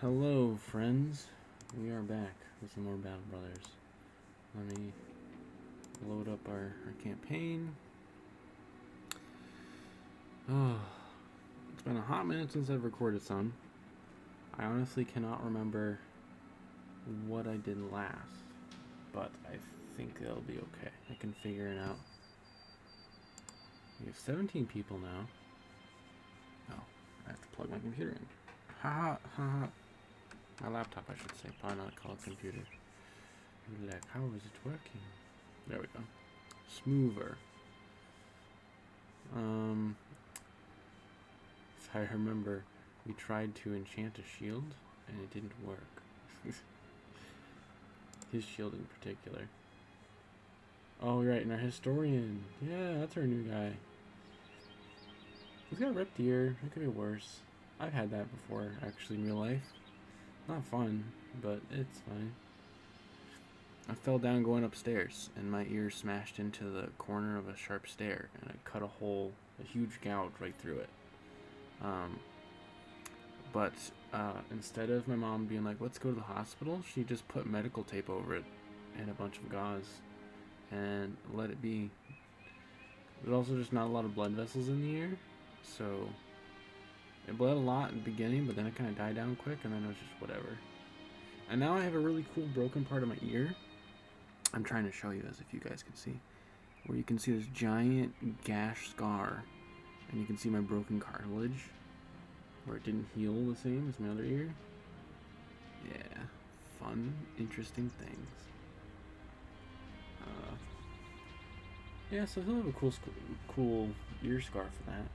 Hello, friends. We are back with some more Battle Brothers. Let me load up our campaign. Oh, it's been a hot minute since I've recorded some. I honestly cannot remember what I did last, but I think it'll be okay. I can figure it out. We have 17 people now. Oh, I have to plug my computer in. Ha ha. My laptop, I should say. Probably not called computer. Like, how is it working? There we go. Smoother. If I remember, we tried to enchant a shield, and it didn't work. His shield in particular. Oh, right, and our historian. Yeah, that's our new guy. He's got a ripped ear. It could be worse. I've had that before, actually, in real life. Not fun, but it's fine. I fell down going upstairs, and my ear smashed into the corner of a sharp stair, and I cut a hole, a huge gouge right through it. But instead of my mom being like, let's go to the hospital, she just put medical tape over it and a bunch of gauze and let it be. There's also just not a lot of blood vessels in the ear, so it bled a lot in the beginning, but then it kind of died down quick, and then it was just whatever. And now I have a really cool broken part of my ear. I'm trying to show you as if you guys can see. Where you can see this giant gash scar, and you can see my broken cartilage, where it didn't heal the same as my other ear. Yeah, fun, interesting things. Yeah, so he'll have a cool ear scar for that.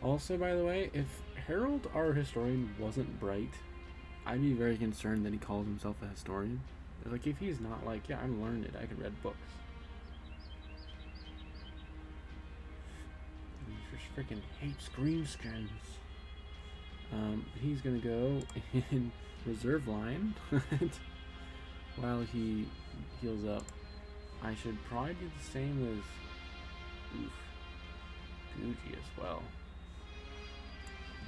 Also, by the way, if Harold, our historian, wasn't bright, I'd be very concerned that he calls himself a historian. Like, if he's not like, yeah, I'm learned, I can read books. He just freaking hates green skins. He's gonna go in reserve line while he heals up. I should probably do the same as Gucci as well.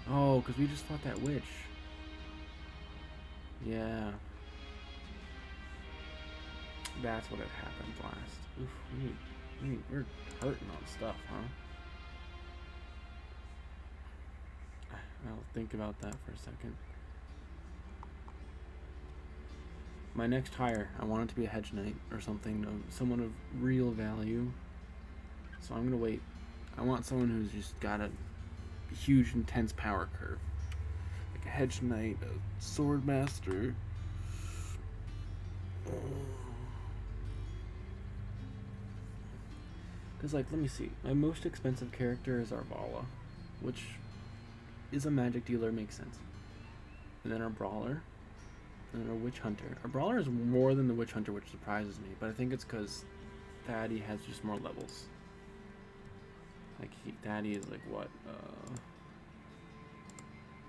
Oh, because we just fought that witch. Yeah. That's what had happened last. Oof, we're hurting on stuff, huh? I'll think about that for a second. My next hire, I want it to be a hedge knight or something, someone of real value. So I'm gonna wait. I want someone who's just got a huge, intense power curve, like a hedge knight, a sword master. Because, like, let me see. My most expensive character is Arvala, which is a magic dealer, makes sense. And then our brawler, and then our witch hunter. Our brawler is more than the witch hunter, which surprises me, but I think it's because Thaddy has just more levels. Like, Thaddy is like what?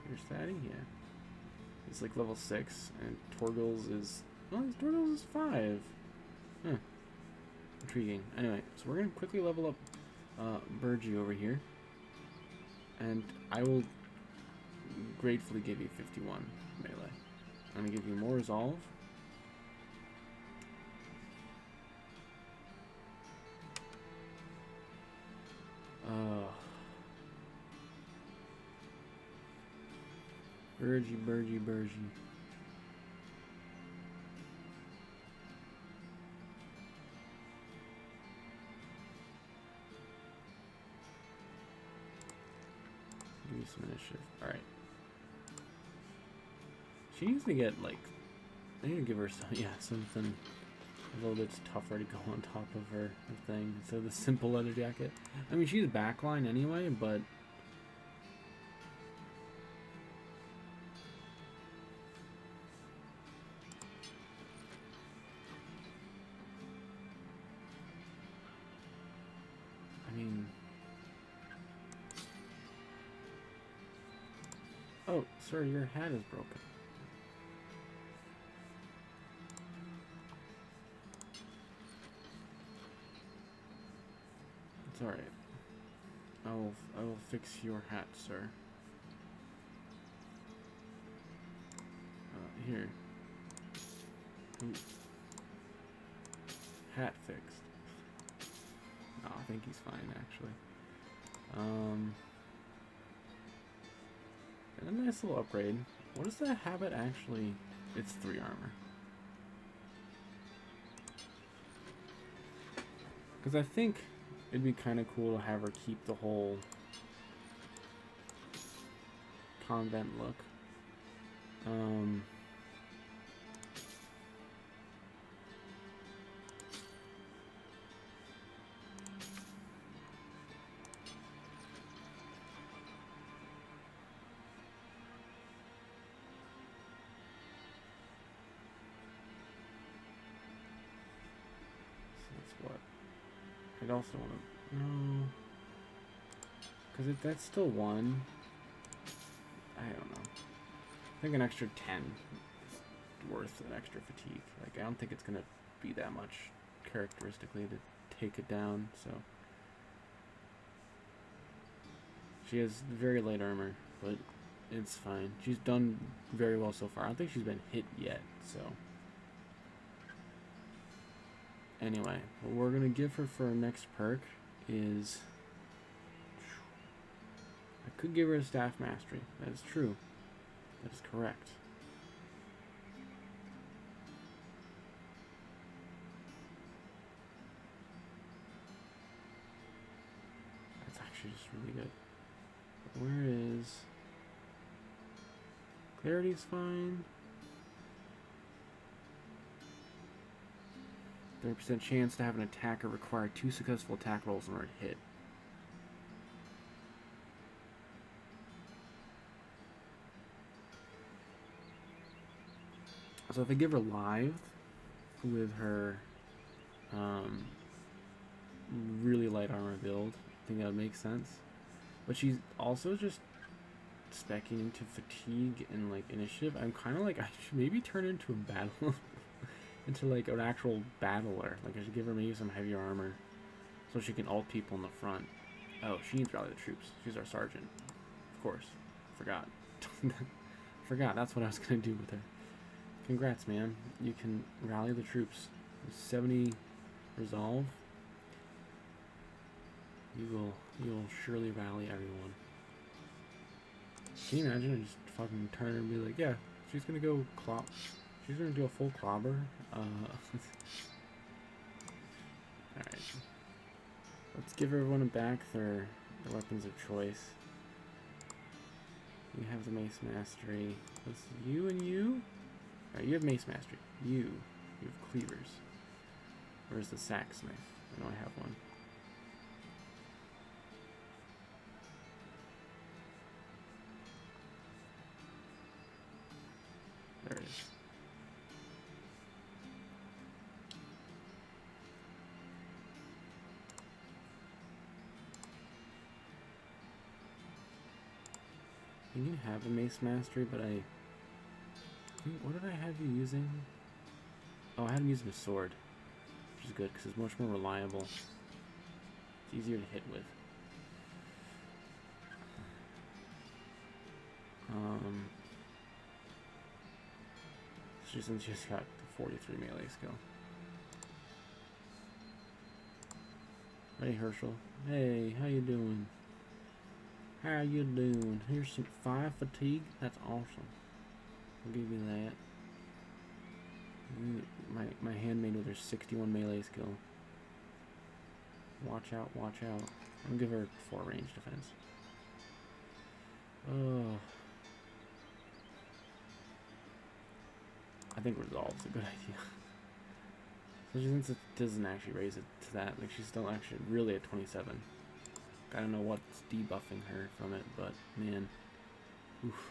Here's Thaddy, yeah. He's like level 6, and Torgil's is, well, Torgil's is 5. Huh. Intriguing. Anyway, so we're gonna quickly level up Burgie over here, and I will gratefully give you 51 melee. I'm gonna give you more resolve. Burgie. Give me some initiative. Alright. She needs to get, like, I need to give her some, something a little bit tougher to go on top of her thing instead of the simple leather jacket. I mean, she's backline anyway, but I mean, oh, sir, your hat is broken. It's alright. I will fix your hat, sir. Here. Ooh. Hat fixed. Oh, I think he's fine, actually. And a nice little upgrade. What is that habit actually? It's 3 armor. Because I think it'd be kind of cool to have her keep the whole convent look. So that's what I'd also want to no, because if that's still 1, I don't know. I think an extra 10 is worth an extra fatigue. Like, I don't think it's gonna be that much characteristically to take it down. So she has very light armor, but it's fine. She's done very well so far. I don't think she's been hit yet. So anyway, what we're gonna give her for our next perk is, I could give her a staff mastery. That is true. That is correct. That's actually just really good. But where is clarity's fine. 30% chance to have an attacker require 2 successful attack rolls in order to hit. So if I give her live with her really light armor build, I think that would make sense. But she's also just speccing into fatigue and like initiative. I'm kind of like, I should maybe turn into a battle, into like an actual battler. Like I should give her maybe some heavier armor, so she can ult people in the front. Oh, she needs to rally the troops. She's our sergeant, of course. Forgot. Forgot. That's what I was gonna do with her. Congrats, man. You can rally the troops. 70 resolve. You will surely rally everyone. Can you imagine? I just fucking turn and be like, yeah, she's gonna go clop. She's gonna do a full clobber. Alright. Let's give everyone back their weapons of choice. You have the mace mastery. Let's you and you. Alright, you have mace mastery. You have cleavers. Where's the sax knife? I know I have one. There it is. You can have a mace mastery, but what did I have you using? Oh, I had him using a sword, which is good because it's much more reliable. It's easier to hit with. Since she's got the 43 melee skill. Hey Herschel. Hey, how you doing? How you doing? Here's some 5 fatigue. That's awesome. I'll give you that. My handmaid with her 61 melee skill. Watch out, watch out. I'll give her 4 range defense. Oh. I think resolve's a good idea. Especially since it doesn't actually raise it to that. Like, she's still actually really at 27. I don't know what's debuffing her from it, but man. Oof.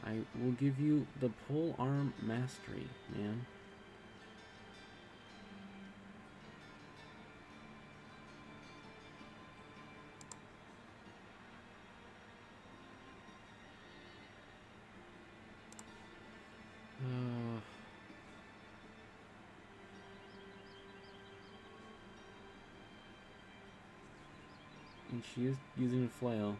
I will give you the pole arm mastery, man. And she is using a flail.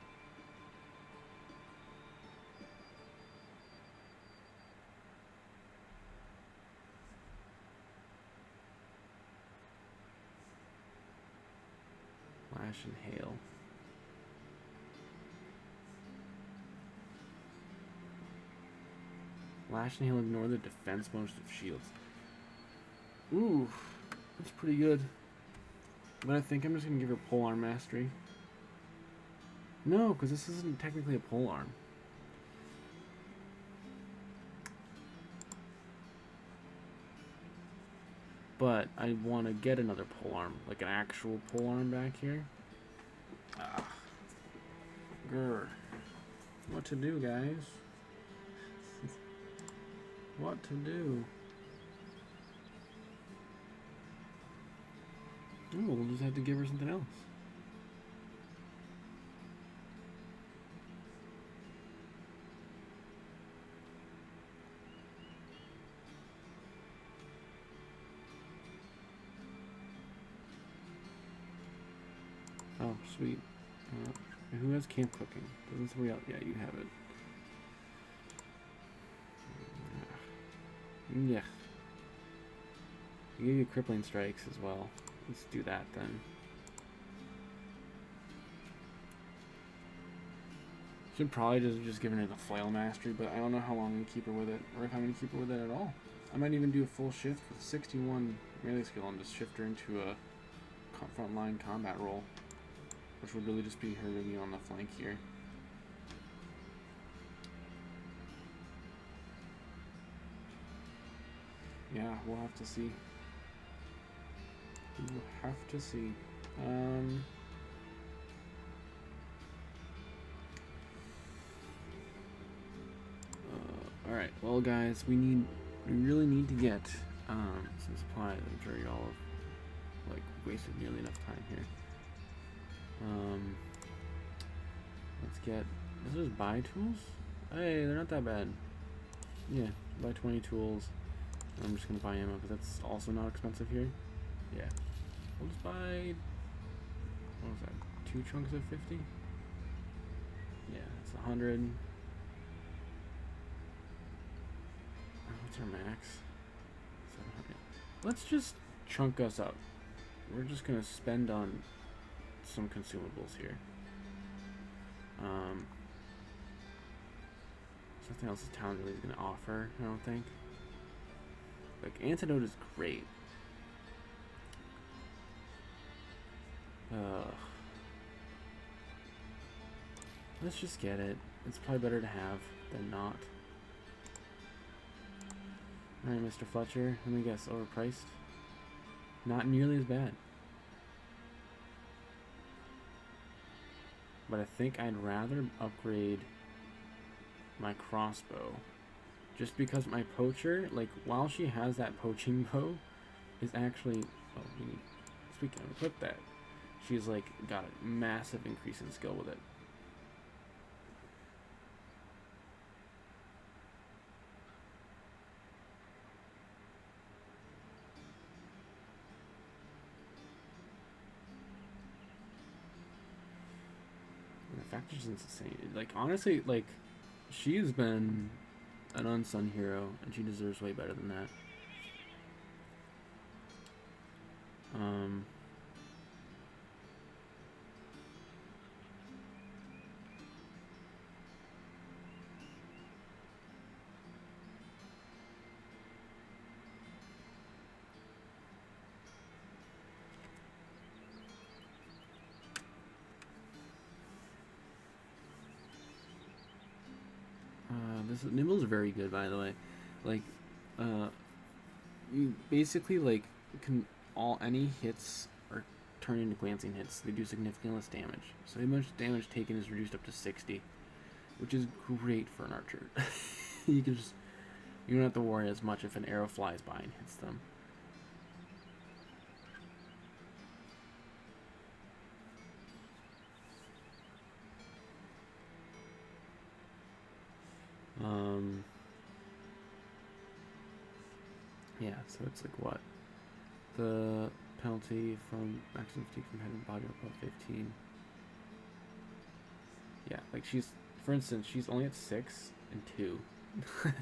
Flash and hail. Flash and hail ignore the defense bonus of shields. Ooh, that's pretty good. But I think I'm just gonna give her polearm mastery. No, because this isn't technically a polearm. But I want to get another polearm, like an actual polearm back here. Ah. Grr. What to do, guys? What to do? Oh, we'll just have to give her something else. Oh, sweet. Who has camp cooking? Doesn't somebody else? Yeah, you have it. Yeah. You give you crippling strikes as well. Let's do that then. Should probably just given her the flail mastery, but I don't know how long I'm gonna keep her with it, or if I'm gonna keep her with it at all. I might even do a full shift with 61 melee skill and just shift her into a frontline combat role, which would really just be her maybe on the flank here. Yeah, we'll have to see. We'll have to see. Alright, well guys, we really need to get some supplies. I'm sure y'all have like wasted nearly enough time here. Let's get, this is buy tools? Hey, they're not that bad. Yeah, buy 20 tools. I'm just gonna buy ammo because that's also not expensive here. Yeah, we'll just buy, what was that, 2 chunks of 50? Yeah, it's 100. What's our max? 700. Let's just chunk us up. We're just gonna spend on some consumables here. Something else the town really is gonna offer, I don't think. Like, antidote is great. Let's just get it. It's probably better to have than not. Alright, Mr. Fletcher, let me guess, overpriced? Not nearly as bad. But I think I'd rather upgrade my crossbow. Just because my poacher, like, while she has that poaching bow, is actually, oh, speaking of, equip that. She's, like, got a massive increase in skill with it. The fact is insane. Like, honestly, like, she's been an unsung hero, and she deserves way better than that. This Nimble's very good, by the way. Like, you basically, like, any hits are turned into glancing hits. They do significantly less damage. So how much damage taken is reduced up to 60, which is great for an archer. You don't have to worry as much if an arrow flies by and hits them. Yeah, so it's like what? The penalty from maximum fatigue from head and body above 15. Yeah, like for instance, she's only at 6 and 2.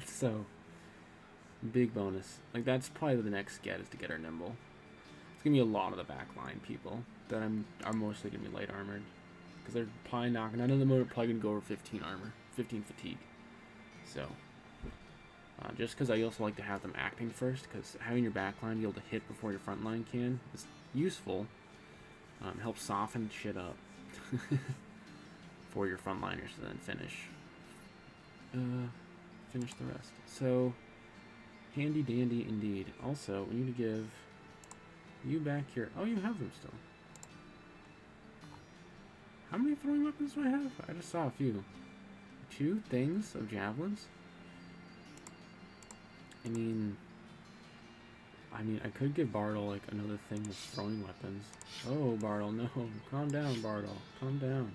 So, big bonus. Like, that's probably the next get, is to get her nimble. It's gonna be a lot of the backline people that are mostly gonna be light armored, because they're probably not. None of them are probably gonna go over 15 armor, 15 fatigue. So, just because I also like to have them acting first, because having your backline be able to hit before your front line can is useful. Helps soften shit up for your frontliners to then finish the rest. So, handy dandy indeed. Also, we need to give you back here. Oh, you have them still. How many throwing weapons do I have? I just saw a few. 2 things of javelins. I mean, I could give Bartle like another thing of throwing weapons. Oh, Bartle, no. Calm down, Bartle. Calm down.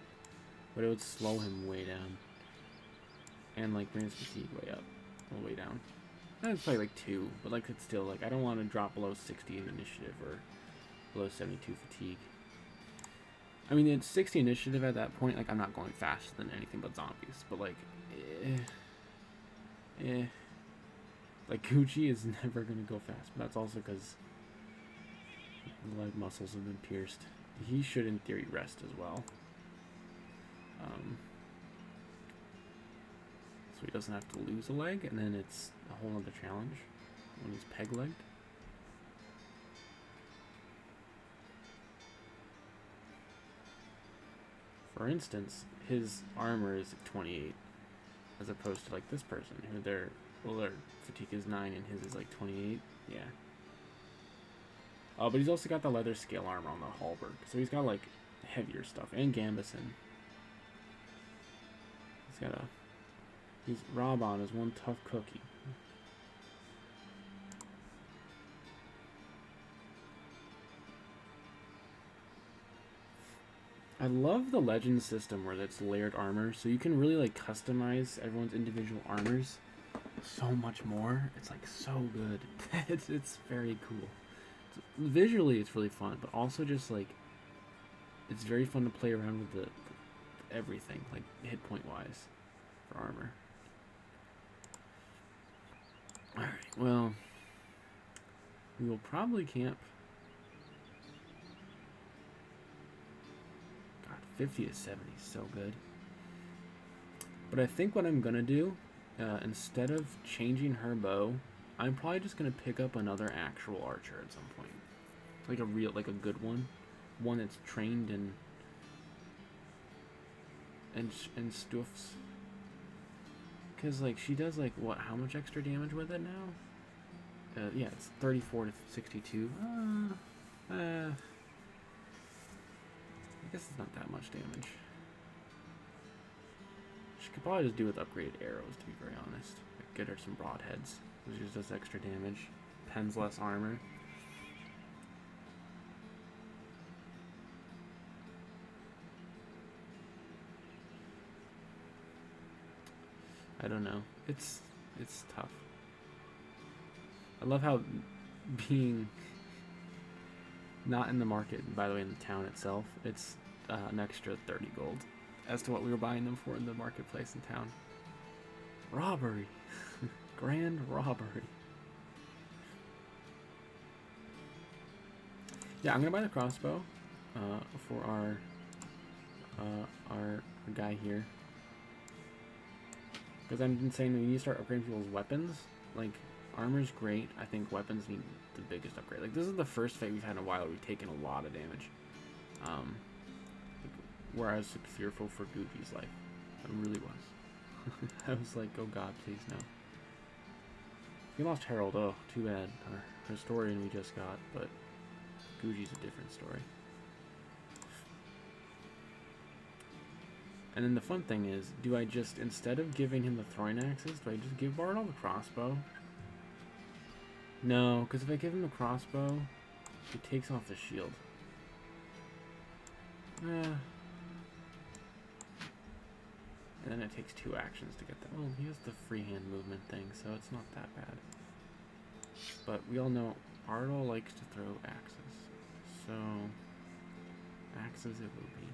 But it would slow him way down. And like bring his fatigue way up. Or way down. That's probably like 2, but like it's still like I don't want to drop below 60 in initiative or below 72 fatigue. I mean, it's 60 initiative at that point. Like I'm not going faster than anything but zombies, but like, like Gucci is never gonna go fast. But that's also because the leg muscles have been pierced. He should, in theory, rest as well. So he doesn't have to lose a leg, and then it's a whole other challenge when he's peg-legged. For instance, his armor is 28, as opposed to like this person, who their fatigue is 9 and his is like 28. Yeah. Oh, but he's also got the leather scale armor on the halberd, so he's got like heavier stuff, and Gambison. He's Robon is one tough cookie. I love the legend system where it's layered armor, so you can really like customize everyone's individual armors so much more. It's like so good. it's very cool. Visually, it's really fun, but also just like it's very fun to play around with the everything, like hit point wise, for armor. All right. Well, we will probably camp. 50 to 70 is so good. But I think what I'm gonna do, instead of changing her bow, I'm probably just gonna pick up another actual archer at some point, like a good one that's trained in stuffs. Cause like she does like what? How much extra damage with it now? Yeah, it's 34 to 62. I guess it's not that much damage. She could probably just do with upgraded arrows, to be very honest. Like, get her some broadheads, which just does extra damage. Pens less armor. I don't know. It's tough. I love how being not in the market, by the way, in the town itself, it's an extra 30 gold as to what we were buying them for in the marketplace in town. Robbery. Grand robbery. Yeah, I'm gonna buy the crossbow for our guy here, because I've been saying we need to start upgrading people's weapons. Like, armor's great. I think weapons need the biggest upgrade. Like, this is the first fight we've had in a while where we've taken a lot of damage. Where I was like, fearful for Gucci's life. I really was. I was like, oh god, please no. We lost Harold. Oh, too bad. Our historian we just got, but Gucci's a different story. And then the fun thing is, do I just, instead of giving him the throwing axes, do I just give Bartle the crossbow? No, because if I give him the crossbow, he takes off the shield. And then it takes 2 actions to get that. Well, he has the freehand movement thing, so it's not that bad. But we all know Bartle likes to throw axes. So, axes it will be.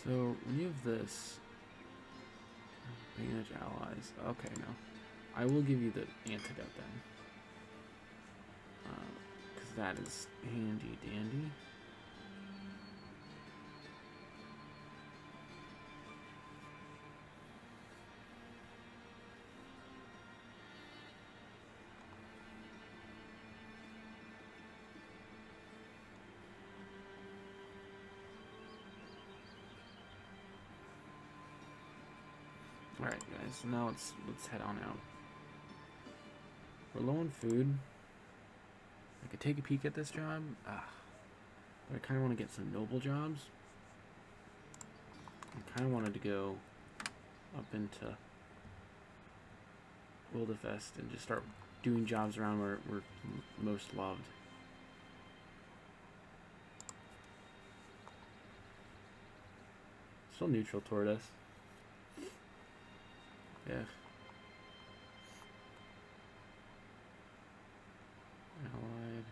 So we have this. Manage allies. Okay, no. I will give you the antidote then. Because that is handy dandy. Alright guys, so now let's head on out. We're low on food. I could take a peek at this job. But I kinda wanna get some noble jobs. I kinda wanted to go up into Wildefest and just start doing jobs around where we're most loved. Still neutral toward us. Yeah. Allied.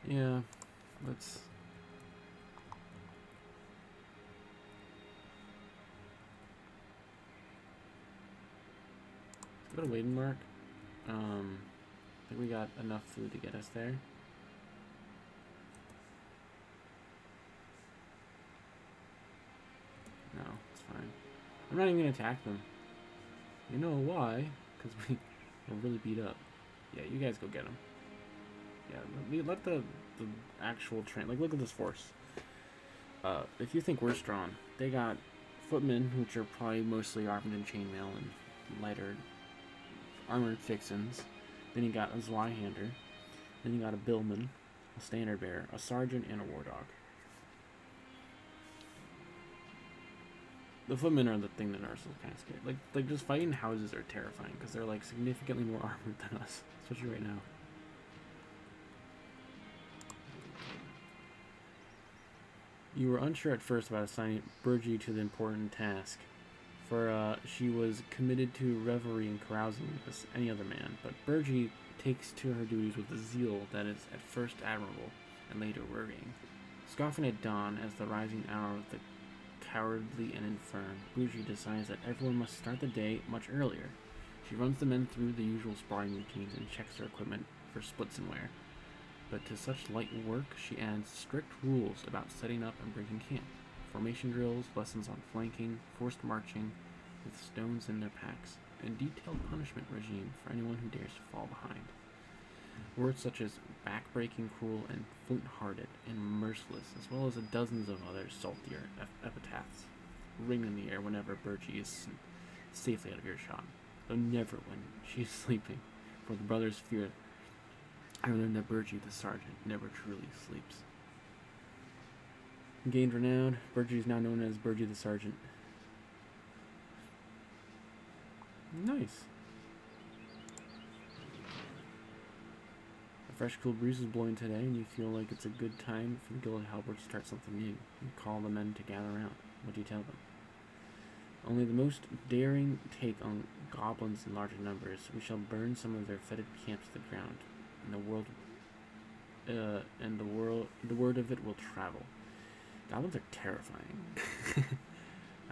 Yeah. Let's go to Weidenmark. I think we got enough food to get us there. No, it's fine. I'm not even gonna attack them. You know why? Because we're really beat up. Yeah, you guys go get them. Yeah, let the actual train. Like, look at this force. If you think we're strong, they got footmen, which are probably mostly armed in chainmail and lighter armored fixins. Then you got a Zweihander. Then you got a Billman, a standard bearer, a sergeant, and a war dog. The footmen are the thing that are so kind of scary. Like just fighting houses are terrifying because they're like significantly more armored than us, especially right now. You were unsure at first about assigning Burgie to the important task, for she was committed to revelry and carousing as any other man, but Burgie takes to her duties with a zeal that is at first admirable and later worrying. Scoffing at dawn as the rising hour of the cowardly and infirm, Burgie decides that everyone must start the day much earlier. She runs the men through the usual sparring routines and checks their equipment for splits and wear. But to such light work, she adds strict rules about setting up and breaking camp, formation drills, lessons on flanking, forced marching with stones in their packs, and detailed punishment regime for anyone who dares to fall behind. Words such as back-breaking, cruel, and flint-hearted, and merciless, as well as dozens of other saltier epithets, ring in the air whenever Burgie is safely out of earshot, though never when she is sleeping, for the brothers fear I learned that Burgie the sergeant never truly sleeps. Gained renown, Burgie is now known as Burgie the sergeant. Nice. A fresh cool breeze is blowing today, and you feel like it's a good time for the Guild Halberd to start something new. You call the men to gather around. What do you tell them? Only the most daring take on goblins in larger numbers. We shall burn some of their fetid camps to the ground, and the word of it will travel. Goblins are terrifying.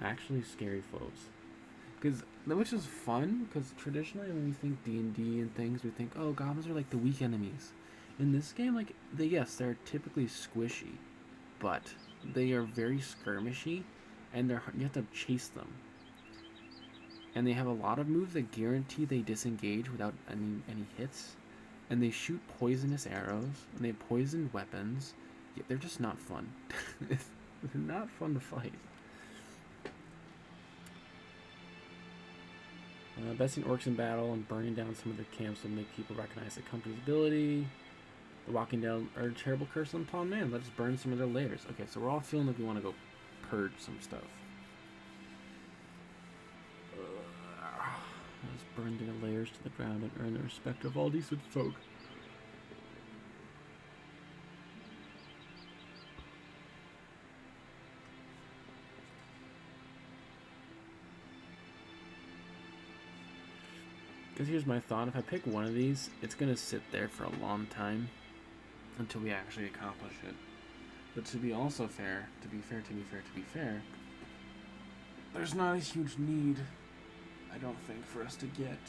Actually, scary foes. Which is fun, because traditionally when we think D&D and things, we think, oh, goblins are like the weak enemies. In this game, like, they're typically squishy, but they are very skirmishy, and you have to chase them. And they have a lot of moves that guarantee they disengage without any hits. And they shoot poisonous arrows, and they have poisoned weapons. Yeah, they're just not fun. They're not fun to fight. Besting orcs in battle and burning down some of their camps will make people recognize the company's ability. The walking down are a terrible curse upon man. Let's burn some of their lairs. Okay, so we're all feeling like we want to go purge some stuff. Let's burn their lairs to the ground and earn the respect of all decent folk. Because here's my thought. If I pick one of these, it's going to sit there for a long time until we actually accomplish it. But to be also fair, there's not a huge need, I don't think, for us to get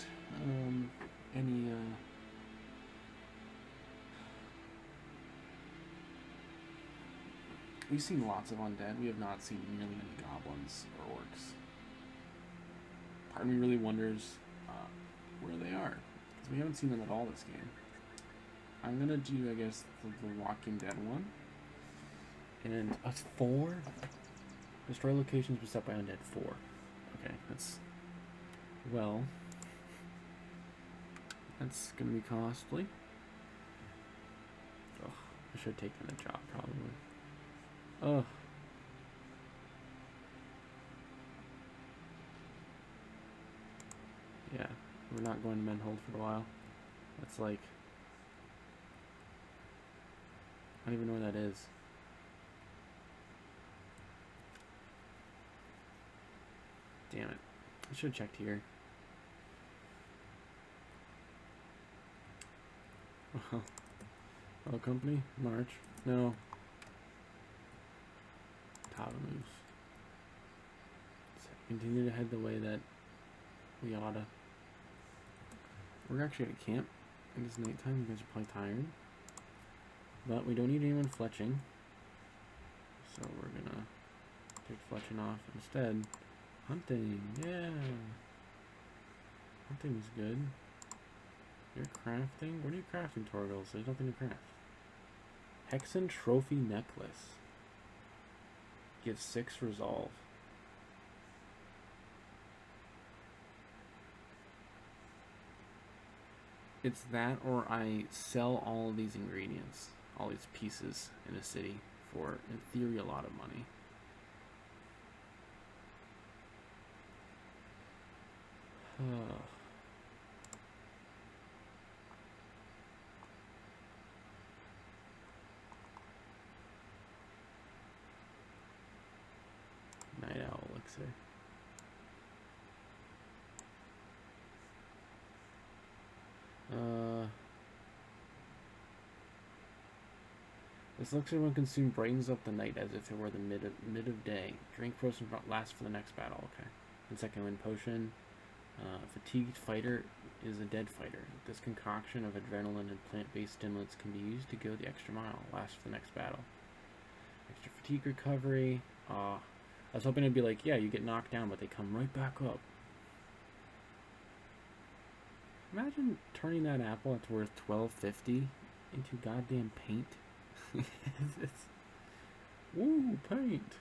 any we've seen lots of undead. We have not seen nearly any goblins or orcs. Part of me really wonders where they are, because we haven't seen them at all this game. I'm gonna do, I guess, the Walking Dead one. And that's 4? Destroy locations beset by undead. 4. Okay, that's... Well... That's gonna be costly. Ugh, I should have taken the job, probably. Ugh. Yeah, we're not going to Menhold for a while. That's like... I don't even know where that is. Damn it. I should have checked here. Oh, company? March? No. Toggle moves. So continue to head the way that we oughta. We're actually at camp. It is nighttime. You guys are probably tired. But we don't need anyone fletching. So we're gonna take fletching off instead. Hunting, yeah. Hunting's good. You're crafting? What are you crafting, Torgles? There's nothing to craft. Hexen Trophy Necklace. Gives 6 resolve. It's that, or I sell all of these ingredients, all these pieces in a city for, in theory, a lot of money. Night Owl Elixir. This elixir, when consumed, brightens up the night as if it were the mid of day. Drink potion lasts for the next battle. Okay. And second wind potion. Fatigued fighter is a dead fighter. This concoction of adrenaline and plant-based stimulants can be used to go the extra mile. Lasts for the next battle. Extra fatigue recovery. I was hoping it'd be like, yeah, you get knocked down, but they come right back up. Imagine turning that apple that's worth $12.50 into goddamn paint. Woo, paint.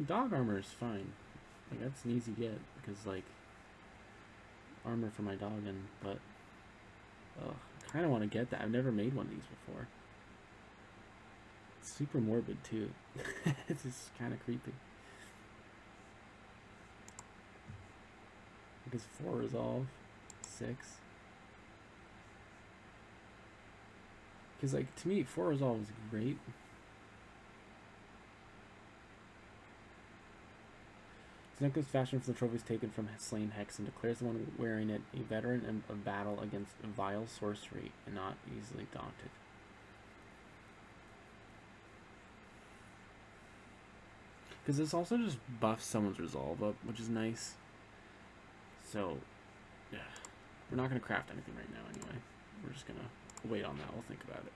Dog armor is fine. Like, that's an easy get, because, like, armor for my dog, but, I kind of want to get that. I've never made one of these before. It's super morbid, too. It's just kind of creepy. Because 4 resolve, 6. Because, like, to me, 4 resolve is great. This necklace fashioned for the trophies taken from slain Hex and declares the one wearing it a veteran of battle against vile sorcery and not easily daunted. Because this also just buffs someone's resolve up, which is nice. So, yeah. We're not going to craft anything right now anyway. We're just going to wait on that. We'll think about it.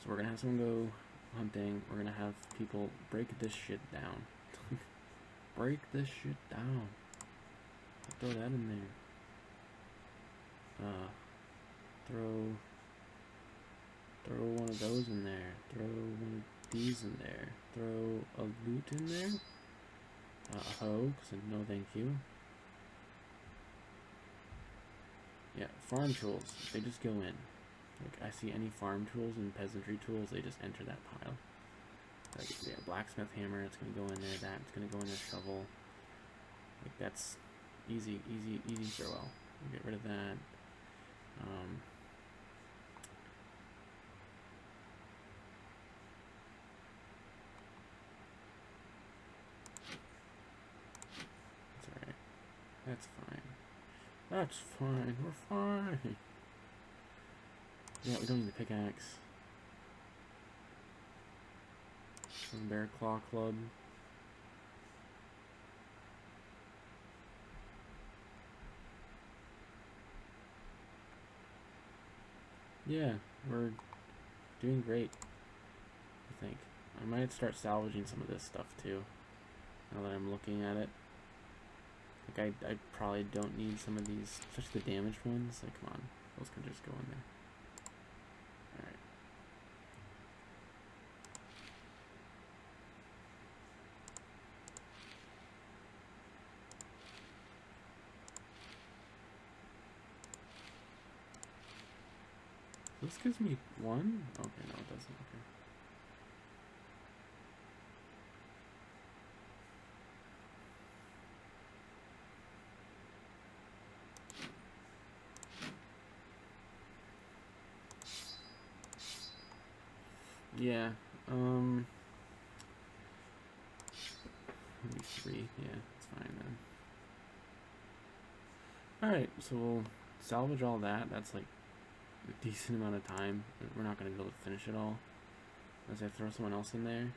So we're going to have someone go hunting. We're going to have people break this shit down. Break this shit down. Throw that in there. Throw one of those in there. Throw one of these in there. Throw a loot in there. A hoe, because no thank you. Yeah, farm tools. They just go in. Like, I see any farm tools and peasantry tools, they just enter that pile. Like, yeah, blacksmith hammer, it's gonna go in there. That, it's gonna go in there. Shovel. Like, that's easy throw out. We'll get rid of that. That's alright. That's fine. That's fine. We're fine. Yeah, we don't need the pickaxe. Some bear claw club. Yeah, we're doing great, I think. I might start salvaging some of this stuff too, now that I'm looking at it. Like, I probably don't need some of these, especially the damaged ones. Like, come on, those can just go in there. Alright. This gives me one? Okay, no, it doesn't. Okay. Yeah, maybe 3. Yeah, it's fine then. Alright, so we'll salvage all that. That's like a decent amount of time. We're not going to be able to finish it all unless I throw someone else in there.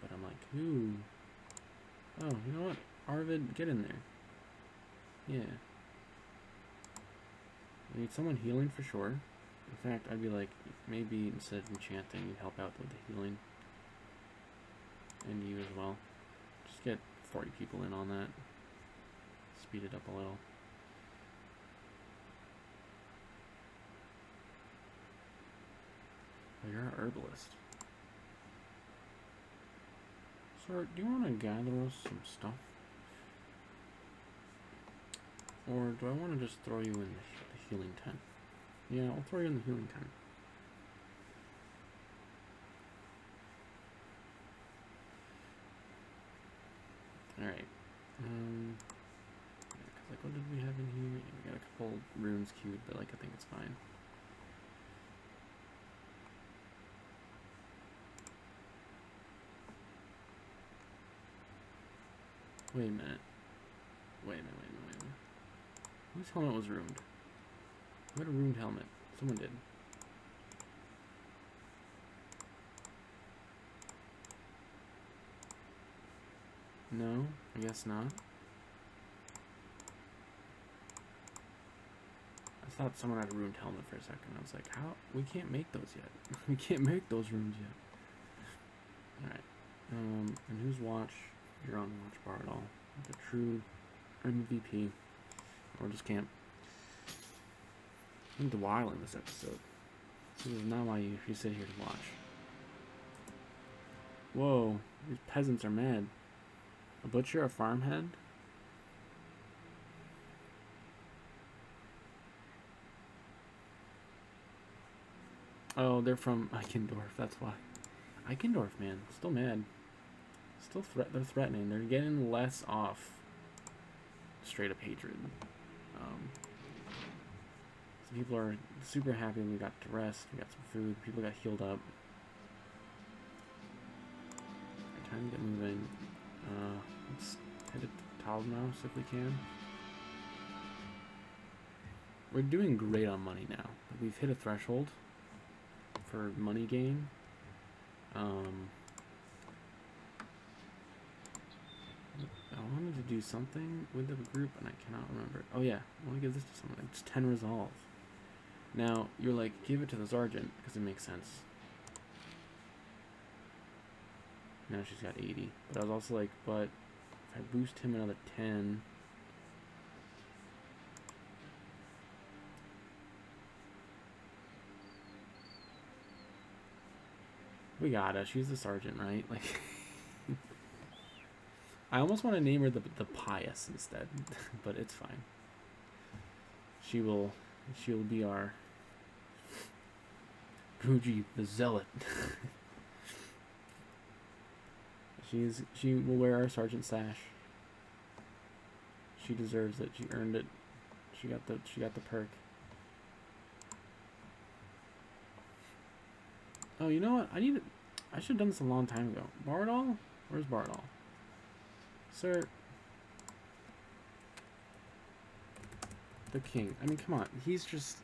But I'm like, ooh. Oh, you know what? Arvid, get in there. Yeah. I need someone healing for sure. In fact, I'd be like, maybe instead of enchanting, you'd help out with the healing. And you as well. Just get 40 people in on that. Speed it up a little. Oh, you're an herbalist. Sir, do you want to gather us some stuff? Or do I want to just throw you in the healing tent? Yeah, I'll throw you in the healing tent. Alright. Cause like, what did we have in here? Yeah, we got a couple runes queued, but like, I think it's fine. Wait a minute. Wait a minute. Whose helmet was ruined? Who had a ruined helmet? Someone did. No, I guess not. I thought someone had a ruined helmet for a second. I was like, how? We can't make those yet. We can't make those runes yet. Alright. And who's watch? You're on watch bar at all. The true MVP. Or just camp. I need the wild in this episode. This is not why you sit here to watch. Whoa, these peasants are mad. A butcher, a farmhand? Oh, they're from Eichendorf, that's why. Eichendorf, man, still mad. Still they're threatening. They're getting less off straight up hatred. So people are super happy we got to rest, we got some food, people got healed up. Time to get moving. Let's head to Talmaus if we can. We're doing great on money now. We've hit a threshold for money gain. I wanted to do something with the group and I cannot remember. Oh yeah, I want to give this to someone. It's 10 resolve. Now, you're like, give it to the sergeant because it makes sense. Now she's got 80. But I was also like, but if I boost him another 10... We gotta. She's the sergeant, right? Like, I almost want to name her the pious instead, but it's fine. She'll be our Fuji the zealot. She will wear our sergeant sash. She deserves it. She earned it. She got the perk. Oh, you know what? I should have done this a long time ago. Bardol? Where's Bardol? Sir. the king. I mean, come on. He's just...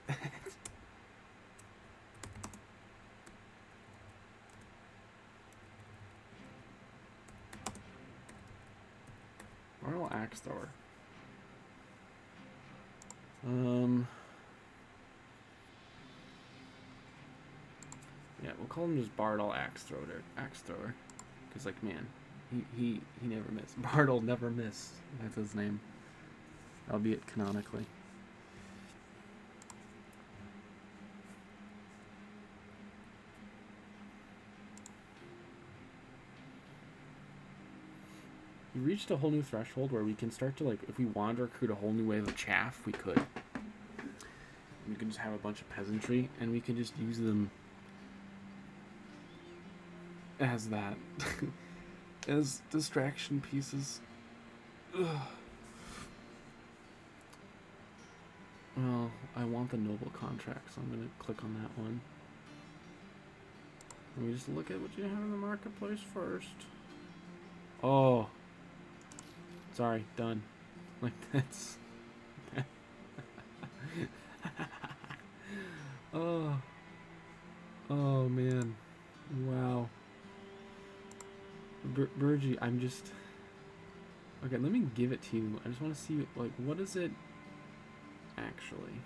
Bartle Axe Thrower. Yeah, we'll call him just Bartle Axe Thrower. Because, like, man, he never missed. Bartle never missed. That's his name. Albeit canonically. We reached a whole new threshold where we can start to, like, if we wanted to recruit a whole new wave of chaff, we could. We could just have a bunch of peasantry, and we could just use them as that. As distraction pieces. Ugh. Well, I want the noble contract, so I'm going to click on that one. Let me just look at what you have in the marketplace first. Oh. Sorry, done. Like, that's... Oh. Oh, man. Wow. Burgie, I'm just... Okay, let me give it to you. I just want to see, like, what is it actually?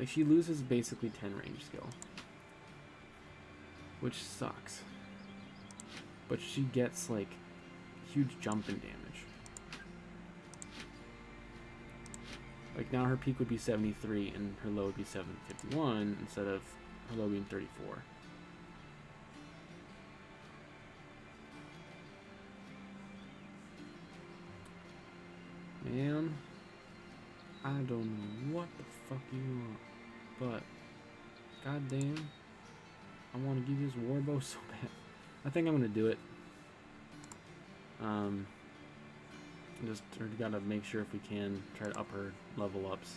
Like, she loses basically 10 range skill. Which sucks. But she gets, like, huge jump in damage. Like, now her peak would be 73 and her low would be 751 instead of her low being 34. Man, I don't know what the fuck you want, but goddamn, I want to give you this warbow so bad. I think I'm gonna do it. Just gotta make sure if we can try to up her level ups.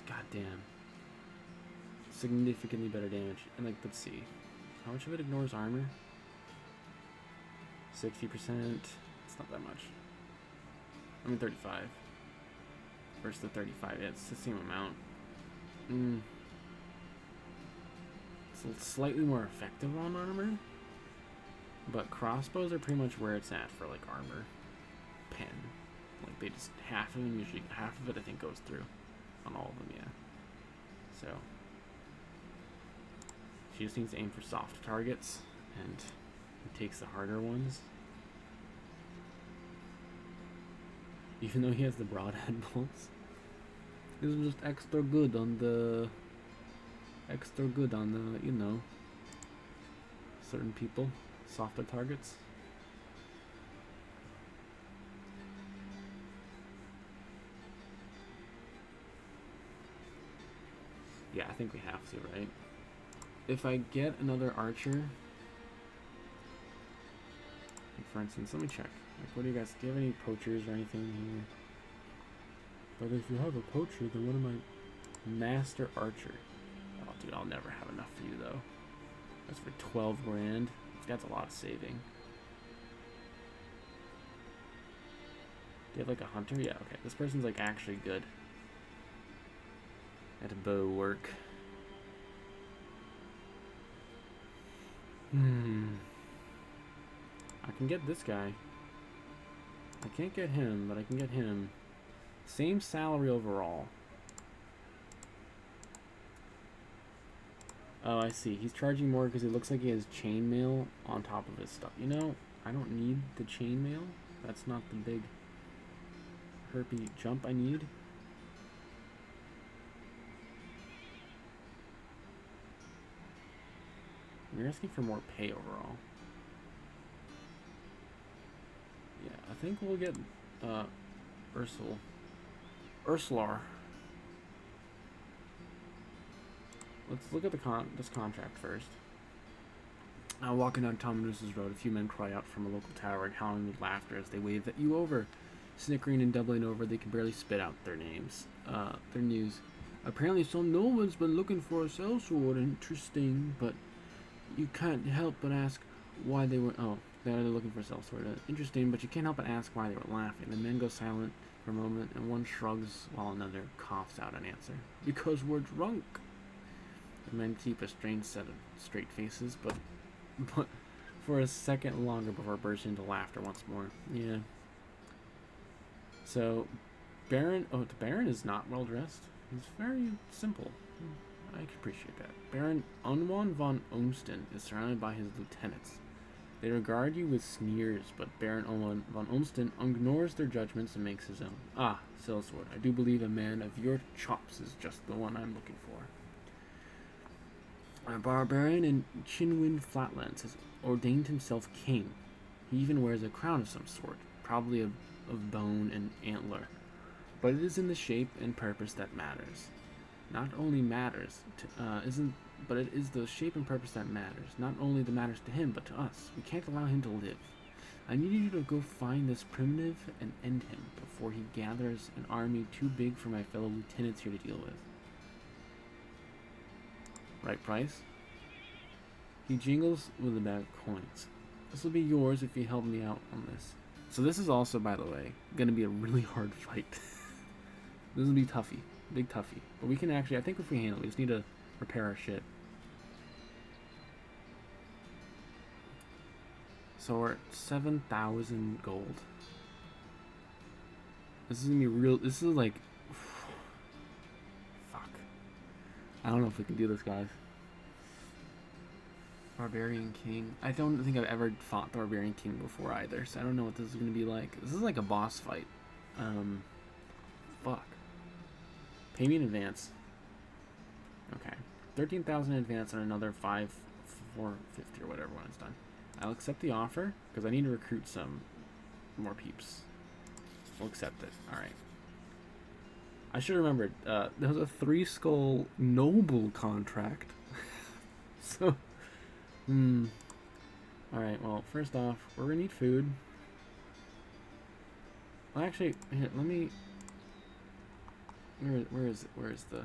Goddamn, significantly better damage. And like, let's see, how much of it ignores armor? 60%. It's not that much. I mean 35 versus the 35. Yeah, it's the same amount. It's slightly more effective on armor, but crossbows are pretty much where it's at for like armor pen. Like, they just, half of them usually, half of it I think goes through on all of them. Yeah, so she just needs to aim for soft targets and it takes the harder ones. Even though he has the broadhead bolts, this is just extra good on the you know, certain people, softer targets. Yeah, I think we have to, right? If I get another archer, like, for instance, let me check. Like, what do you guys, do you have any poachers or anything here? But if you have a poacher, then what am I? Master archer. Oh, dude, I'll never have enough for you, though. That's for 12 grand. That's a lot of saving. Do you have, like, a hunter? Yeah, okay. This person's, like, actually good at bow work. I can get this guy. I can't get him, but I can get him. Same salary overall. Oh, I see. He's charging more because it looks like he has chainmail on top of his stuff. You know, I don't need the chainmail. That's not the big herpy jump I need. You're asking for more pay overall. Yeah, I think we'll get Ursular. Let's look at this contract first. Walking down Tominus's road, a few men cry out from a local tower and howling with laughter as they wave at you over. Snickering and doubling over, they can barely spit out their names. Their news. Apparently some noble's been looking for a sellsword. Interesting, but you can't help but ask why they were... Oh, They're looking for sellsword. Interesting, but you can't help but ask why they were laughing. The men go silent for a moment, and one shrugs while another coughs out an answer. Because we're drunk. The men keep a strange set of straight faces, but for a second longer before bursting into laughter once more. Yeah. So, Baron... Oh, the Baron is not well dressed. He's very simple. I can appreciate that. Baron Unwan von Olmsted is surrounded by his lieutenants. They regard you with sneers, but Baron Unwan von Olmsted ignores their judgments and makes his own. Ah, sellsword. I do believe a man of your chops is just the one I'm looking for. A barbarian in Chinwind Flatlands has ordained himself king. He even wears a crown of some sort, probably of bone and antler. But it is in the shape and purpose that matters. Not only matters, but it is the shape and purpose that matters. Not only that matters to him, but to us. We can't allow him to live. I need you to go find this primitive and end him before he gathers an army too big for my fellow lieutenants here to deal with. Right price? He jingles with a bag of coins. This will be yours if you help me out on this. So this is also, by the way, going to be a really hard fight. This will be toughy. Big toughie. But we can actually, I think if we handle it, we just need to repair our shit. So we're at 7,000 gold. This is going to be real, this is like, fuck. I don't know if we can do this, guys. Barbarian King. I don't think I've ever fought the Barbarian King before either, so I don't know what this is going to be like. This is like a boss fight. Fuck. Pay me in advance. Okay. 13,000 in advance and another 450 or whatever when it's done. I'll accept the offer because I need to recruit some more peeps. We'll accept it. Alright. I should have remembered. There was a 3-skull noble contract. So... Alright, well, first off, we're gonna need food. Well, actually, here, let me... Where is it? Where is the...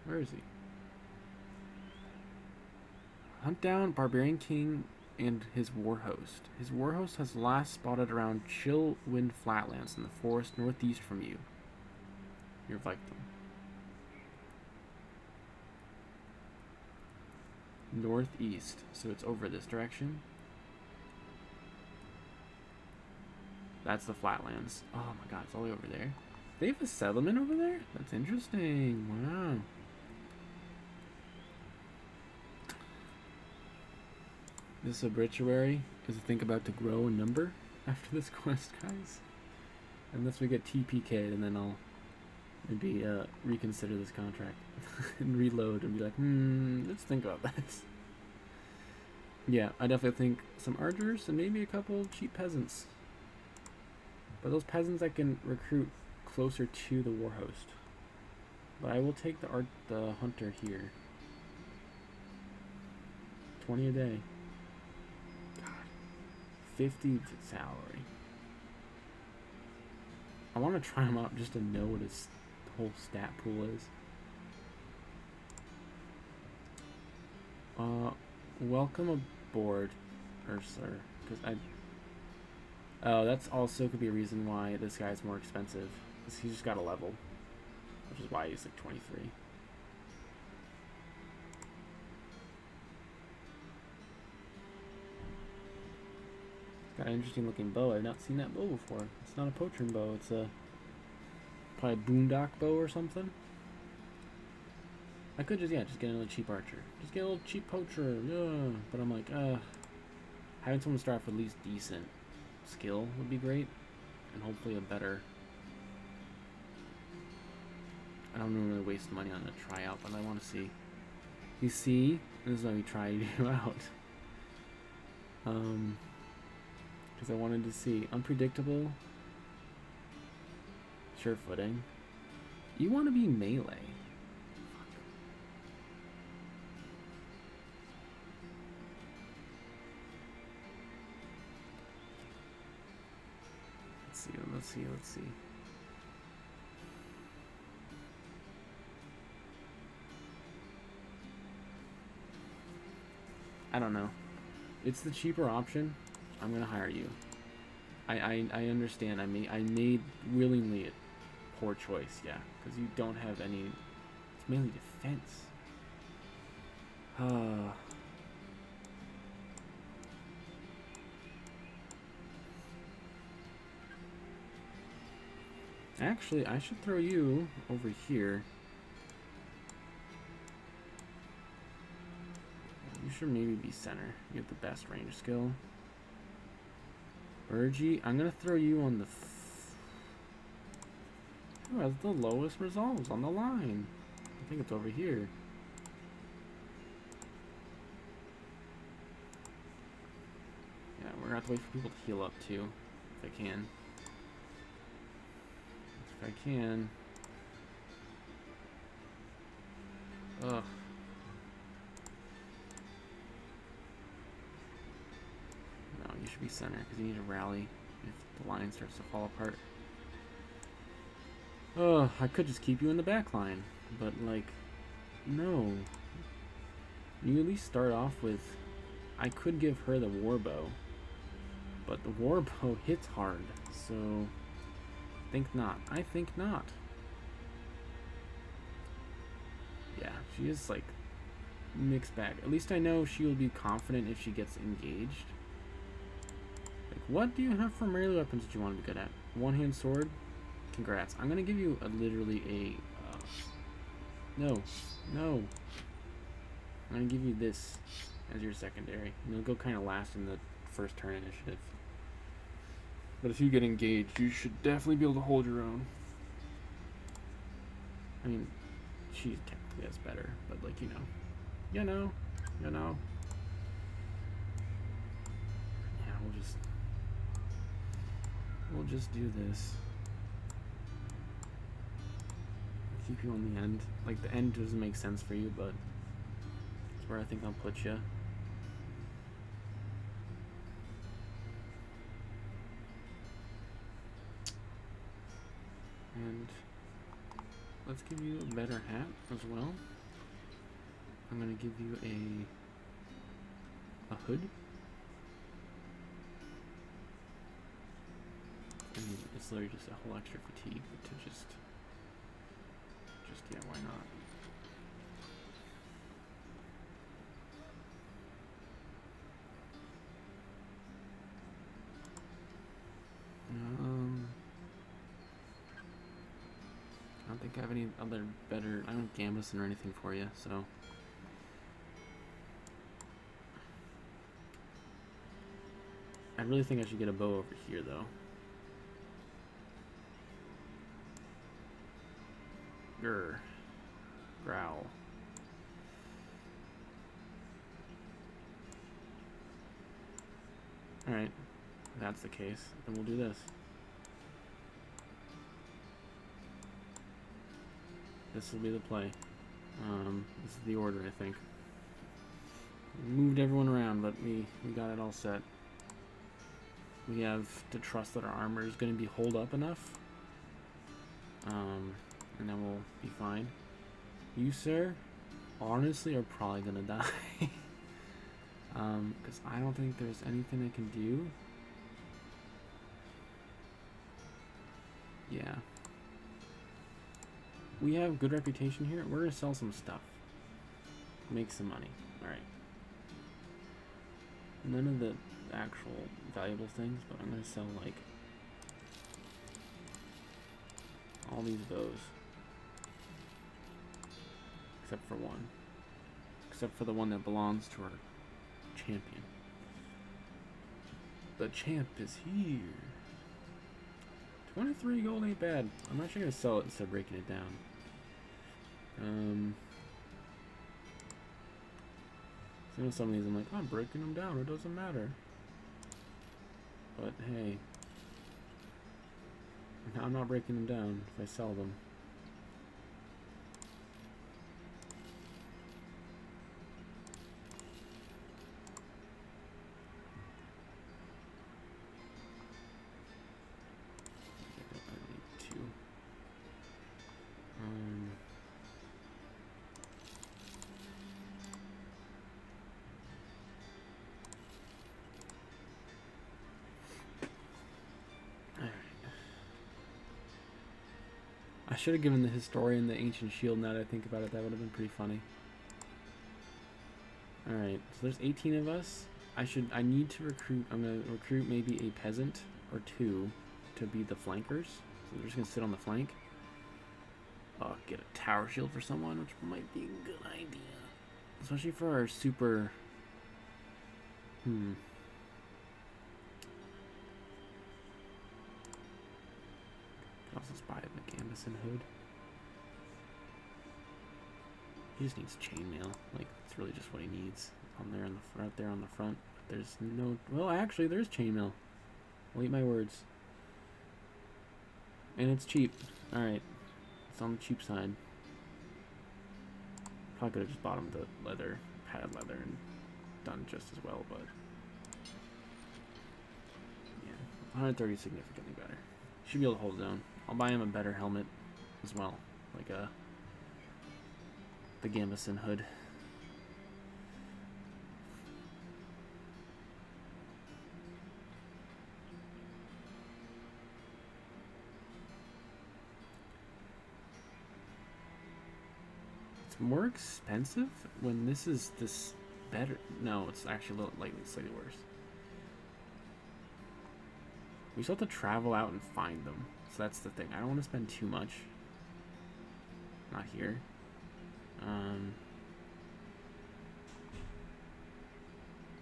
Where is he? Hunt down Barbarian King and his warhost. His warhost has last spotted around Chillwind Flatlands in the forest northeast from you. Your Viking. Northeast, so it's over this direction. That's the flatlands. Oh my god, it's all the way over there. They have a settlement over there? That's interesting. Wow. This obituary is I think about to grow in number after this quest, guys. Unless we get TPK'd, and then I'll maybe reconsider this contract and reload and be like, let's think about this. Yeah, I definitely think some archers and maybe a couple cheap peasants. But those peasants I can recruit closer to the warhost. But I will take the hunter here. 20 a day. God. 50 salary. I want to try him out just to know what his whole stat pool is. Welcome aboard, Ursula. Because oh, that's also could be a reason why this guy's more expensive. Because he's just got a level. Which is why he's like 23. Got an interesting looking bow. I've not seen that bow before. It's not a poaching bow. It's a probably a boondock bow or something. I could just get another cheap archer. Just get a little cheap poacher. Yeah. But I'm like, having someone start off with at least decent skill would be great, and hopefully a better. I don't really waste money on a tryout, but I want to see. You see, this is why we try you out. Because I wanted to see unpredictable, sure footing. You want to be melee. Let's see. I don't know. It's the cheaper option. I'm gonna hire you. I understand. I made willingly a poor choice, yeah, because you don't have any. It's mainly defense. Actually, I should throw you over here. You should maybe be center. You have the best range skill. Urgy, I'm gonna throw you on the. Who has the lowest resolves on the line? I think it's over here. Yeah, we're gonna have to wait for people to heal up too, if I can. If I can. Ugh. No, you should be center because you need to rally if the line starts to fall apart. Oh, I could just keep you in the back line, but like, no. You at least start off with. I could give her the warbow, but the warbow hits hard, so think not. I think not. Yeah, she is like mixed bag. At least I know she will be confident if she gets engaged. Like, what do you have for melee weapons that you want to be good at? One-hand sword? Congrats. I'm gonna give you literally a. No. I'm gonna give you this as your secondary. And it'll go kind of last in the first turn initiative. But if you get engaged, you should definitely be able to hold your own. I mean, she technically has better, but like, you know. Yeah, we'll just do this. Keep you on the end. Like, the end doesn't make sense for you, but it's where I think I'll put you. And let's give you a better hat as well. I'm gonna give you a hood. I mean, it's literally just a whole extra fatigue, but to just yeah, why not? I don't think I have any other better. I don't have Gambison or anything for you, so. I really think I should get a bow over here, though. Grr. Growl. Alright. If that's the case, then we'll do this. This will be the play. This is the order, I think. We moved everyone around, but we got it all set. We have to trust that our armor is going to be hold up enough. And then we'll be fine. You, sir, honestly are probably going to die. Because I don't think there's anything I can do. Yeah. We have good reputation here. We're going to sell some stuff. Make some money. Alright. None of the actual valuable things, but I'm going to sell, like, all these bows. Except for one. Except for the one that belongs to our champion. The champ is here. 23 gold ain't bad. I'm actually going to sell it instead of breaking it down. Some of these I'm like, I'm breaking them down, it doesn't matter. But hey, I'm not breaking them down if I sell them. I should have given the historian the ancient shield. Now that I think about it, that would have been pretty funny. All right, so there's 18 of us. I need to recruit. I'm gonna recruit maybe a peasant or two to be the flankers. So they're just gonna sit on the flank. Get a tower shield for someone, which might be a good idea, especially for our super. Could also spy a Gambison hood. He just needs chainmail. Like, it's really just what he needs. On there, right there on the front. There's no. Well, actually, there's chainmail. I'll eat my words. And it's cheap. All right, it's on the cheap side. Probably could have just bought him the leather, padded leather, and done just as well. But yeah, 130 is significantly better. Should be able to hold his own. I'll buy him a better helmet as well, like the Gambison hood. It's more expensive when this is this better. No, it's actually a little slightly worse. We still have to travel out and find them. So that's the thing. I don't want to spend too much. Not here.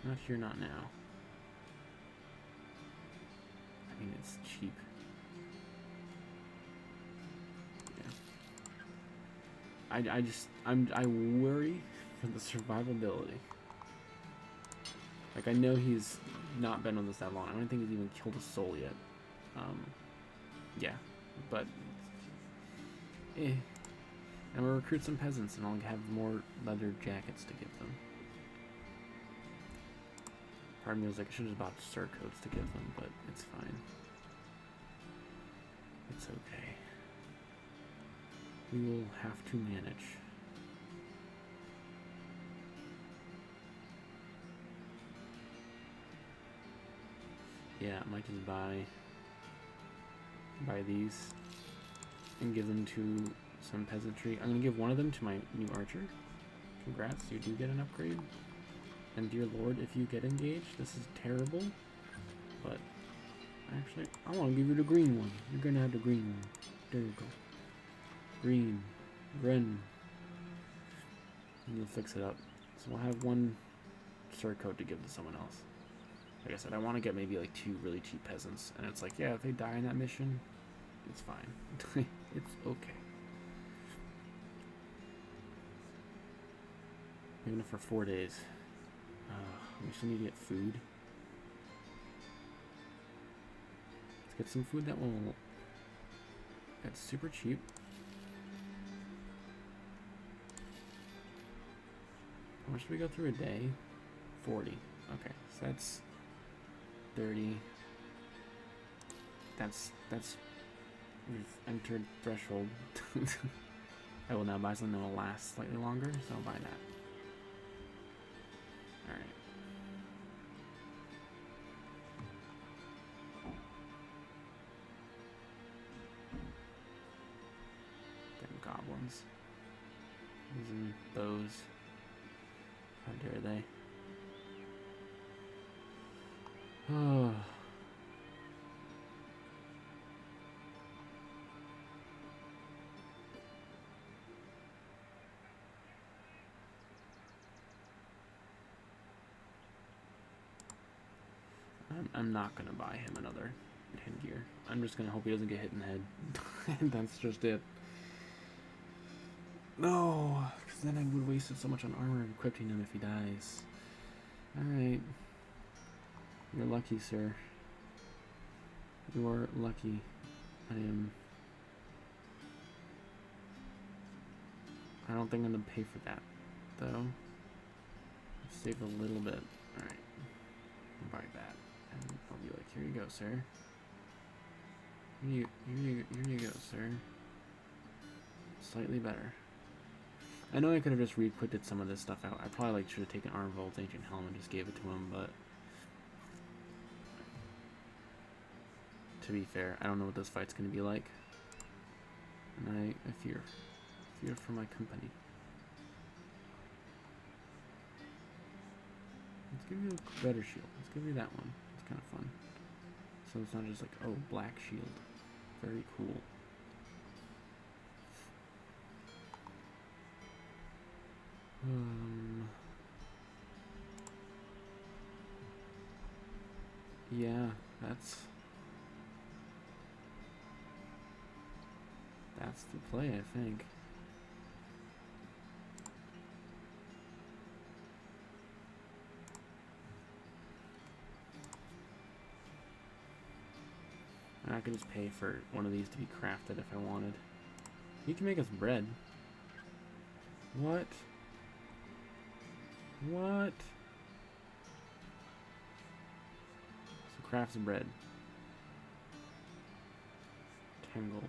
Not here, not now. I mean, it's cheap. Yeah. I worry for the survivability. Like, I know he's not been on this that long. I don't think he's even killed a soul yet. Yeah, but And we'll recruit some peasants, and I'll have more leather jackets to give them. Part of me was like, I should have bought surcoats to give them, but it's fine. It's okay. We will have to manage. Yeah, I might just buy these and give them to some peasantry. I'm gonna give one of them to my new archer. Congrats, you do get an upgrade. And dear lord, if you get engaged, this is terrible. But actually, I want to give you the green one. You're gonna have the green one. There you go. Green. And you'll fix it up. So we'll have one surcoat to give to someone else. Like I said, I want to get maybe like 2 really cheap peasants. And it's like, yeah, if they die in that mission, it's fine. It's okay. Even if for 4 days. We still need to get food. Let's get some food that's super cheap. How much do we go through a day? 40. Okay, so that's 30. That's we've entered threshold. I will now buy something that will last slightly longer, so I'll buy that. Alright. Them goblins. Using bows. How dare they? Oh. I'm not gonna buy him another headgear. I'm just gonna hope he doesn't get hit in the head. And that's just it. No, because then I would have wasted so much on armor equipping him if he dies. Alright. You're lucky, sir. You are lucky. I don't think I'm gonna pay for that, though. Let's save a little bit. Alright. I'll buy that. And I'll be like, here you go, sir. Here you go, sir. Slightly better. I know I could have just re-equipped some of this stuff out. I probably should have taken Arm Volt's Ancient Helm and just gave it to him, but to be fair, I don't know what this fight's gonna be like. And I fear for my company. Let's give you a better shield. Let's give you that one. It's kind of fun. So it's not just like, oh, black shield. Very cool. Yeah, that's the play, I think. I could just pay for one of these to be crafted if I wanted. You can make us bread. What? What? So crafts bread. 10 gold.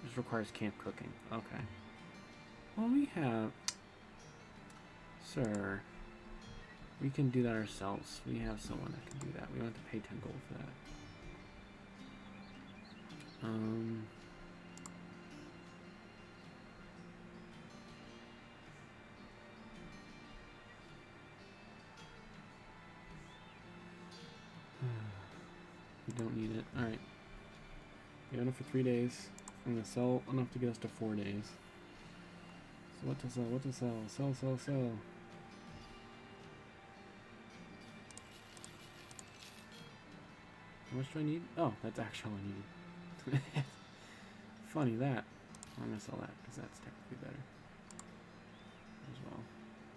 This requires camp cooking. Okay. Well, we have... Sir... We can do that ourselves. We have someone that can do that. We don't have to pay 10 gold for that. We don't need it. Alright. We own it for 3 days. I'm gonna sell enough to get us to 4 days. So what to sell? What to sell? Sell, sell, sell. How much do I need? Oh, that's actually all I needed. Funny that. I'm gonna sell that because that's technically better as well.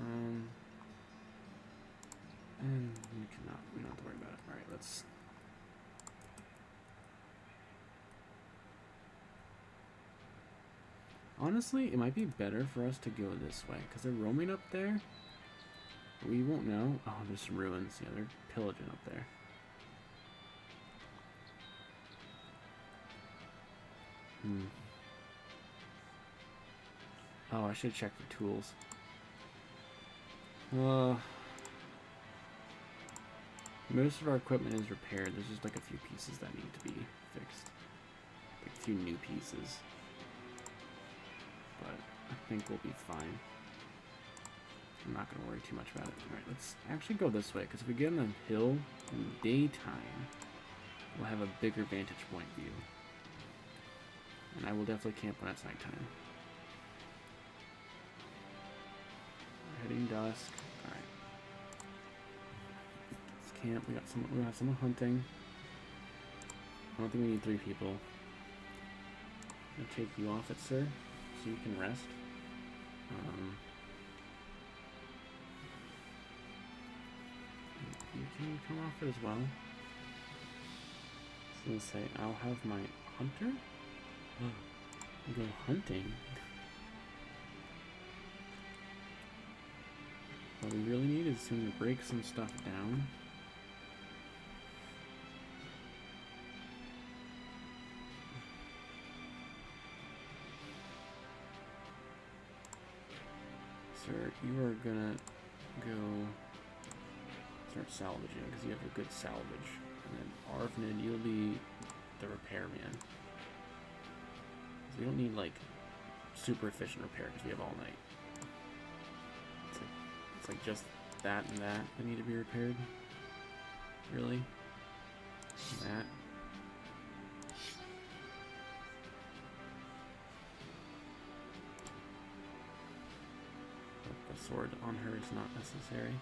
And we don't have to worry about it. Alright, let's... Honestly, it might be better for us to go this way because they're roaming up there. We won't know. Oh, there's some ruins. Yeah, they're pillaging up there. Oh, I should check for tools. Most of our equipment is repaired. There's just like a few pieces that need to be fixed. Like a few new pieces. But I think we'll be fine. I'm not going to worry too much about it. Alright, let's actually go this way, because if we get on the hill in the daytime, we'll have a bigger vantage point view. And I will definitely camp when it's nighttime. We're heading dusk. Alright. Let's camp. We got someone hunting. I don't think we need 3 people. I'm going to take you off it, sir, so you can rest. You can come off it as well. So let's say I'll have my hunter go hunting. What we really need is him to break some stuff down. Sir, you are gonna go start salvaging because you have a good salvage. And then Arvnid, you'll be the repairman. We don't need like super efficient repair because we have all night. It's like just that and that need to be repaired. Really? That. But the sword on her is not necessary.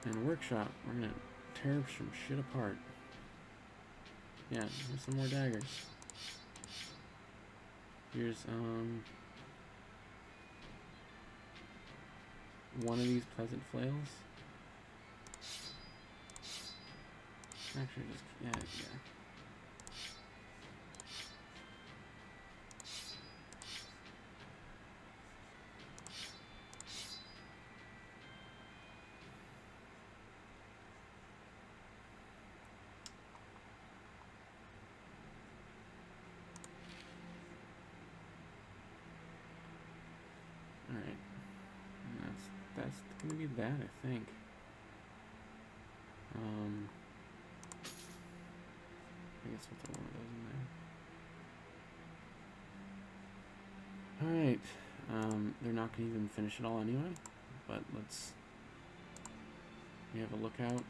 And workshop, we're gonna tear some shit apart. Yeah, here's some more daggers. Here's one of these pleasant flails. Actually, just yeah. All right, and that's gonna be that, I think. I guess we'll throw one of those in there. Alright. They're not going to even finish it all anyway. But let's... We have a lookout.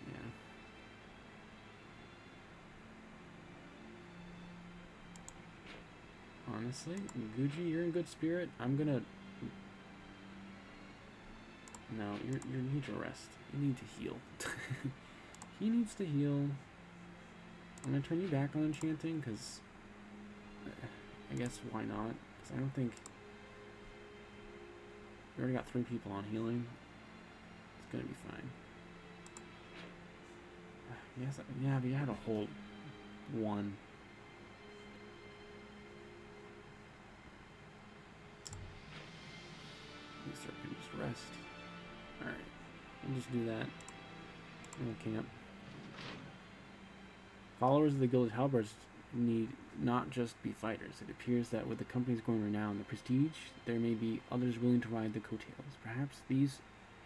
Yeah. Honestly, Gucci, you're in good spirit. I'm gonna... No, you need to rest. You need to heal. He needs to heal. I'm gonna turn you back on enchanting, because... I guess why not? Because I don't think... We already got 3 people on healing. It's gonna be fine. Yes, yeah, but you had a whole 1. Sir can just rest. Alright. We'll just do that. We'll camp. Followers of the Guild of Halberds need not just be fighters. It appears that with the company's growing renown and the prestige, there may be others willing to ride the coattails. Perhaps these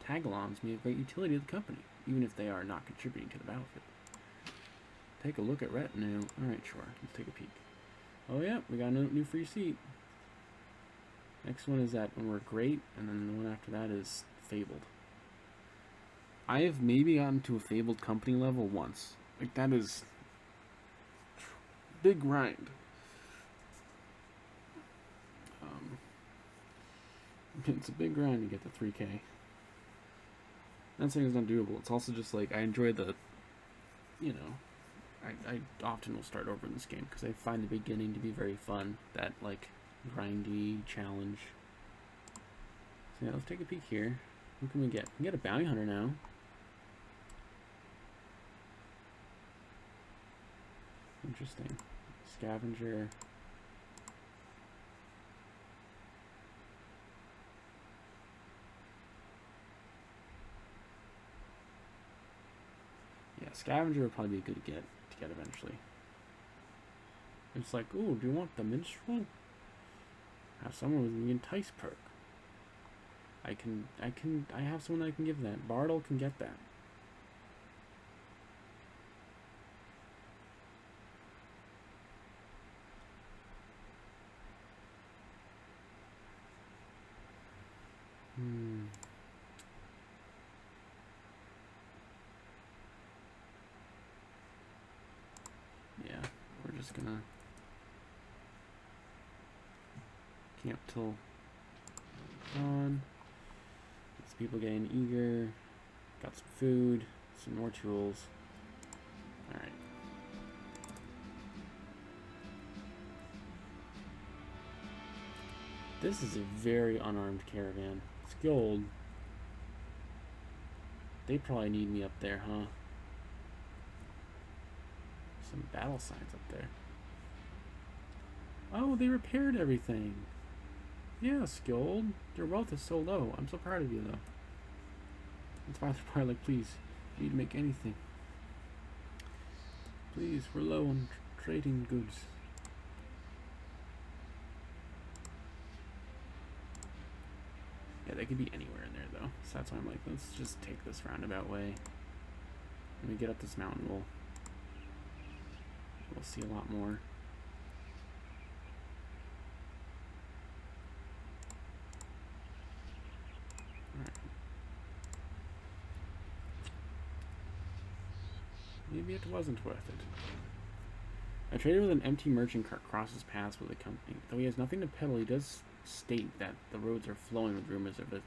tagalongs may have great utility to the company, even if they are not contributing to the battlefield. Take a look at retinue. Alright, sure. Let's take a peek. Oh yeah, we got a new free seat. Next one is that when we're great, and then the one after that is fabled. I have maybe gotten to a fabled company level once. Like, that is big grind. It's a big grind to get to 3K. Not saying it's not doable. It's also just like I enjoy the, you know, I often will start over in this game because I find the beginning to be very fun. That like grindy challenge. So yeah, let's take a peek here. What can we get? We can get a bounty hunter now. Interesting. Scavenger. Yeah, scavenger would probably be good to get eventually. It's like, ooh, do you want the minstrel? Have someone with the entice perk. I have someone that can give that. Bartle can get that. Yeah, we're just gonna camp till dawn. It's people getting eager. Got some food, some more tools. Alright. This is a very unarmed caravan. It's gold. They probably need me up there, huh? Some battle signs up there. Oh, they repaired everything. Yeah, skilled. Your wealth is so low. I'm so proud of you, though. That's why they're probably like, please, you need to make anything. Please, we're low on trading goods. Yeah, they could be anywhere in there, though. So that's why I'm like, let's just take this roundabout way. When we get up this mountain, we'll see a lot more. Alright. Maybe it wasn't worth it. A trader with an empty merchant cart crosses paths with the company. Though he has nothing to peddle, he does state that the roads are flowing with rumors of a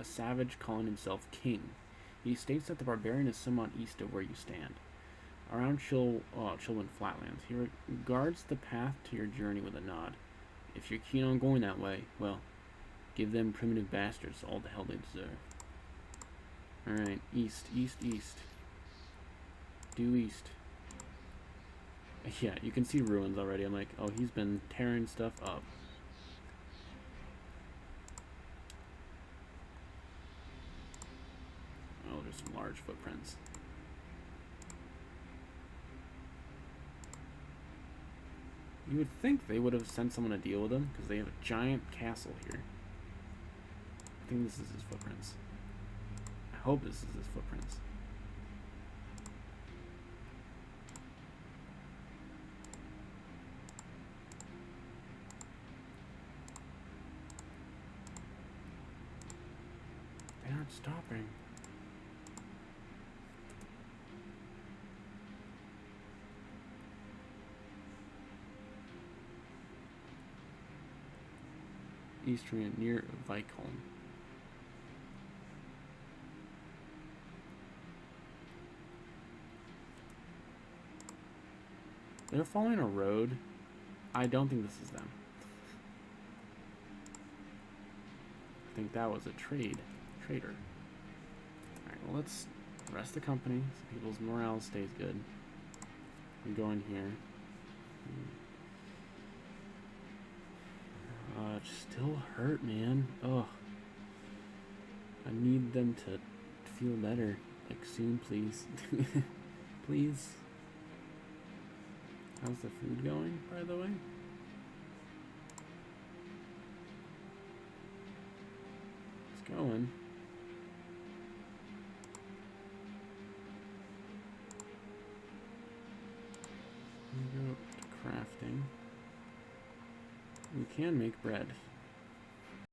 savage calling himself king. He states that the barbarian is somewhat east of where you stand, around Chilwyn Flatlands. He regards the path to your journey with a nod. If you're keen on going that way, well, give them primitive bastards all the hell they deserve. Alright, east, east, east. Due east. Yeah, you can see ruins already. I'm like, oh, he's been tearing stuff up. Oh, there's some large footprints. You would think they would have sent someone to deal with them, because they have a giant castle here. I think this is his footprints. I hope this is his footprints. They aren't stopping. Eastern near Vikholm. They're following a road. I don't think this is them. I think that was a trader. Alright, well, let's rest the company so people's morale stays good. We go in here. It still hurt, man. Ugh. I need them to feel better. Like, soon, please. Please. How's the food going, by the way? It's going. We go to crafting. We can make bread.